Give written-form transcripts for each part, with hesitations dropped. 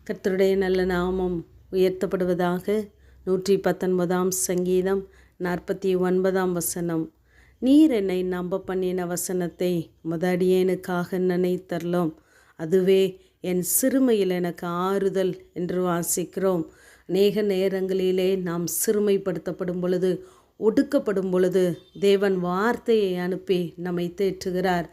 கர்த்தருடைய நல்ல நாமம் உயர்த்தப்படுவதாக. 119 சங்கீதம் 49 வசனம். நீர் என்னை நம்ப பண்ணின வசனத்தை முதடியேனுக்காக நினைத்தரலும், அதுவே என் சிறுமையில் எனக்கு ஆறுதல் என்று வாசிக்கிறோம். அநேக நேரங்களிலே நாம் சிறுமைப்படுத்தப்படும் பொழுது, ஒடுக்கப்படும் பொழுது தேவன் வார்த்தையை அனுப்பி நம்மை தேற்றுகிறார்.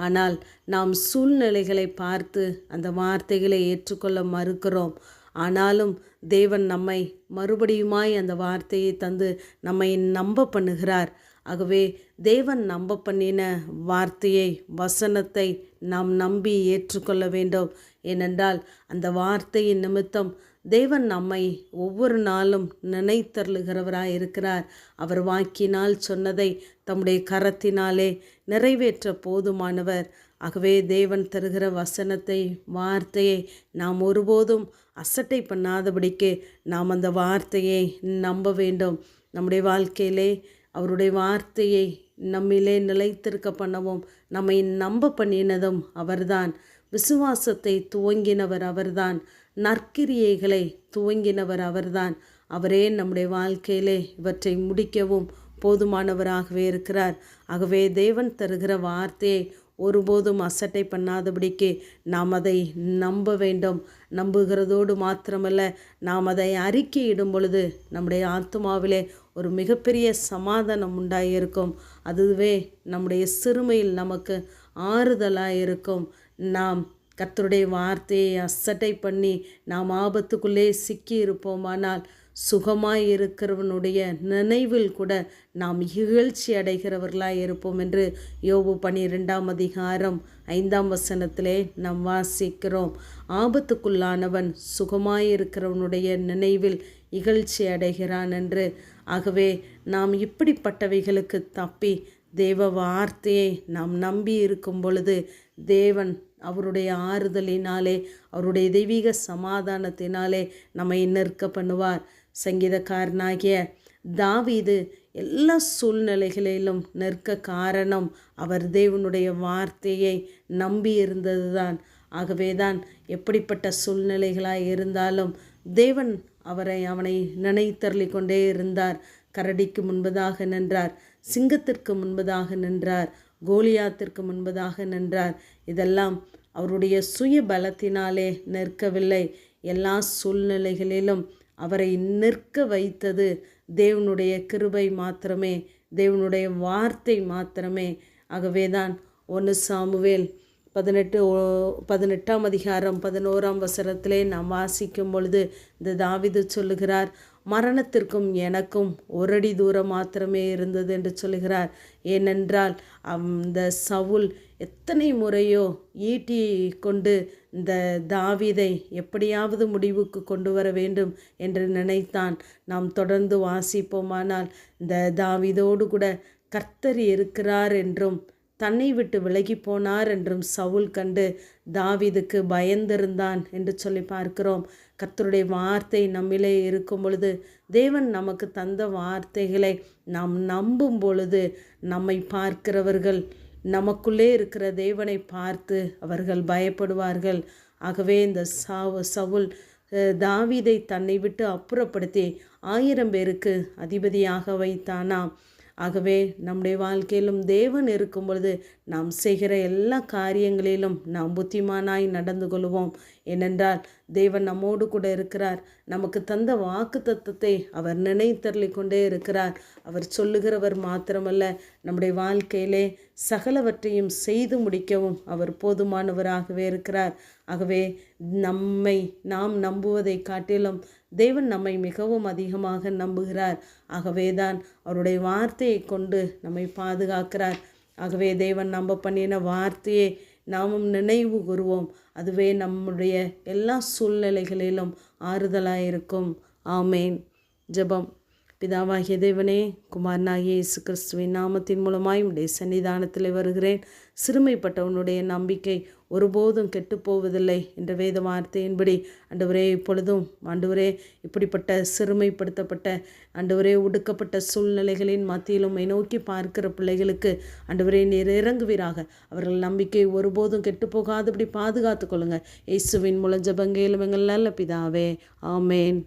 ஆனால் நாம் சூழ்நிலைகளை பார்த்து அந்த வார்த்தைகளை ஏற்றுக்கொள்ள மறுக்கிறோம். ஆனாலும் தேவன் நம்மை மறுபடியுமாய் அந்த வார்த்தையை தந்து நம்மை நம்ப பண்ணுகிறார். ஆகவே தேவன் நம்ப பண்ணின வார்த்தையை, வசனத்தை நாம் நம்பி ஏற்றுக்கொள்ள வேண்டும். ஏனென்றால் அந்த வார்த்தையின் நிமித்தம் தேவன் நம்மை ஒவ்வொரு நாளும் நினைத்தருளுகிறவராய் இருக்கிறார். அவர் வாக்கினால் சொன்னதை தம்முடைய கரத்தினாலே நிறைவேற்ற போதுமானவர். ஆகவே தேவன் தருகிற வசனத்தை, வார்த்தையை நாம் ஒருபோதும் அசட்டை பண்ணாதபடிக்கு நாம் அந்த வார்த்தையை நம்ப வேண்டும். நம்முடைய வாழ்க்கையிலே அவருடைய வார்த்தையை நம்மிலே நிலைத்திருக்க பண்ணவும் நம்மை நம்ப பண்ணினதும் அவர்தான். விசுவாசத்தை துவங்கினவர் அவர்தான். நற்கிரியைகளை துவங்கினவர் அவர்தான். அவரே நம்முடைய வாழ்க்கையிலே இவற்றை முடிக்கவும் போதுமானவராகவே இருக்கிறார். ஆகவே தேவன் தருகிற வார்த்தையை ஒருபோதும் அசட்டை பண்ணாதபடிக்கு நாம் அதை நம்ப வேண்டும். நம்புகிறதோடு மாத்திரமல்ல, நாம் அதை அறிக்கையிடும் பொழுது நம்முடைய ஆத்மாவிலே ஒரு மிகப்பெரிய சமாதானம் உண்டாயிருக்கும். அதுவே நம்முடைய சிறுமையில் நமக்கு ஆறுதலாக இருக்கும். நாம் கர்த்தருடைய வார்த்தையை அசட்டை பண்ணி நாம் ஆபத்துக்குள்ளே சிக்கி இருப்போமானால், சுகமாய் இருக்கிறவனுடைய நினைவில் கூட நாம் இகழ்ச்சி அடைகிறவர்களாய் இருப்போம் என்று யோபு 12 வசனத்திலே நாம் வாசிக்கிறோம். ஆபத்துக்குள்ளானவன் சுகமாயிருக்கிறவனுடைய நினைவில் இகழ்ச்சி அடைகிறான் என்று. ஆகவே நாம் இப்படிப்பட்டவைகளுக்கு தப்பி தேவ வார்த்தையை நாம் நம்பி இருக்கும் பொழுது தேவன் அவருடைய ஆறுதலினாலே, அவருடைய தெய்வீக சமாதானத்தினாலே நம்மை நிற்க பண்ணுவார். சங்கீதக்காரனாகிய தாவீது எல்லா சூழ்நிலைகளிலும் நிற்க காரணம் அவர் தேவனுடைய வார்த்தையை நம்பி இருந்தது தான். ஆகவே தான் எப்படிப்பட்ட சூழ்நிலைகளாய் இருந்தாலும் தேவன் அவனை நினைத்தருளி கொண்டே இருந்தார். கரடிக்கு முன்பதாக நின்றார், சிங்கத்திற்கு முன்பதாக நின்றார், கோலியாத்திற்கு முன்பதாக நின்றார். இதெல்லாம் அவருடைய சுய பலத்தினாலே நிற்கவில்லை. எல்லா சூழ்நிலைகளிலும் அவரை நிற்க வைத்தது தேவனுடைய கிருபை மாத்திரமே, தேவனுடைய வார்த்தை மாத்திரமே. ஆகவேதான் 1 சாமுவேல் 18 வசனத்திலே நாம் வாசிக்கும் பொழுது இந்த தாவீது சொல்லுகிறார், மரணத்திற்கும் எனக்கும் ஒரு அடி தூரம் மாத்திரமே இருந்தது என்று சொல்லுகிறார். ஏனென்றால் அந்த சவுல் எத்தனை முறையோ ஈட்டி கொண்டு இந்த தாவீதை எப்படியாவது முடிவுக்கு கொண்டு வர வேண்டும் என்று நினைத்தான். நாம் தொடர்ந்து வாசிப்போமானால் இந்த தாவீதோடு கூட கர்த்தர் இருக்கிறார் என்றும் தன்னை விட்டு விலகி போனார் என்றும் சவுல் கண்டு தாவீதுக்கு பயந்திருந்தான் என்று சொல்லி பார்க்கிறோம். கர்த்தருடைய வார்த்தை நம்மிலே இருக்கும் பொழுது, தேவன் நமக்கு தந்த வார்த்தைகளை நாம் நம்பும் பொழுது, நம்மை பார்க்கிறவர்கள் நமக்குள்ளே இருக்கிற தேவனை பார்த்து அவர்கள் பயப்படுவார்கள். ஆகவே இந்த சவுல் தாவீதை தன்னை விட்டு அப்புறப்படுத்தி 1000 பேருக்கு அதிபதியாக வைத்தானாம். ஆகவே நம்முடைய வாழ்க்கையிலும் தேவன் இருக்கும் பொழுது நாம் செய்கிற எல்லா காரியங்களிலும் நாம் புத்திமானாய் நடந்து கொள்வோம். ஏனென்றால் தேவன் நம்மோடு கூட இருக்கிறார். நமக்கு தந்த வாக்கு தத்தத்தை அவர் நினைத்தருளி கொண்டே இருக்கிறார். அவர் சொல்லுகிறவர் மாத்திரமல்ல, நம்முடைய வாழ்க்கையிலே சகலவற்றையும் செய்து முடிக்கவும் அவர் போதுமானவராகவே இருக்கிறார். ஆகவே நாம் நம்புவதை காட்டிலும் தேவன் நம்மை மிகவும் அதிகமாக நம்புகிறார். ஆகவேதான் அவருடைய வார்த்தையை கொண்டு நம்மை பாதுகாக்கிறார். ஆகவே தேவன் நம்ப பண்ணின வார்த்தையை நாமும் நினைவு கூறுவோம். அதுவே நம்முடைய எல்லா சூழ்நிலைகளிலும் ஆறுதலாயிருக்கும். ஆமேன். ஜெபம். பிதாவாகிய தேவனே, குமாரனாகிய இயேசு கிறிஸ்துவின் நாமத்தின் மூலமாய் உடைய சன்னிதானத்தில் வருகிறேன். சிறுமைப்பட்டவனுடைய நம்பிக்கை ஒருபோதும் கெட்டுப்போவதில்லை என்ற வேத வார்த்தையின்படி ஆண்டவரே இப்பொழுதும் ஆண்டவரே இப்படிப்பட்ட சிறுமைப்படுத்தப்பட்ட ஆண்டவரே ஒடுக்கப்பட்ட சூழ்நிலைகளின் மத்தியிலும் நோக்கி பார்க்கிற பிள்ளைகளுக்கு ஆண்டவரே நீர் இறங்குவீராக. அவர்கள் நம்பிக்கை ஒருபோதும் கெட்டு போகாதபடி பாதுகாத்து கொள்ளுங்க. இயேசுவின் மூலம் ஜெபங்கேலும் எங்கள் நல்ல பிதாவே, ஆமேன்.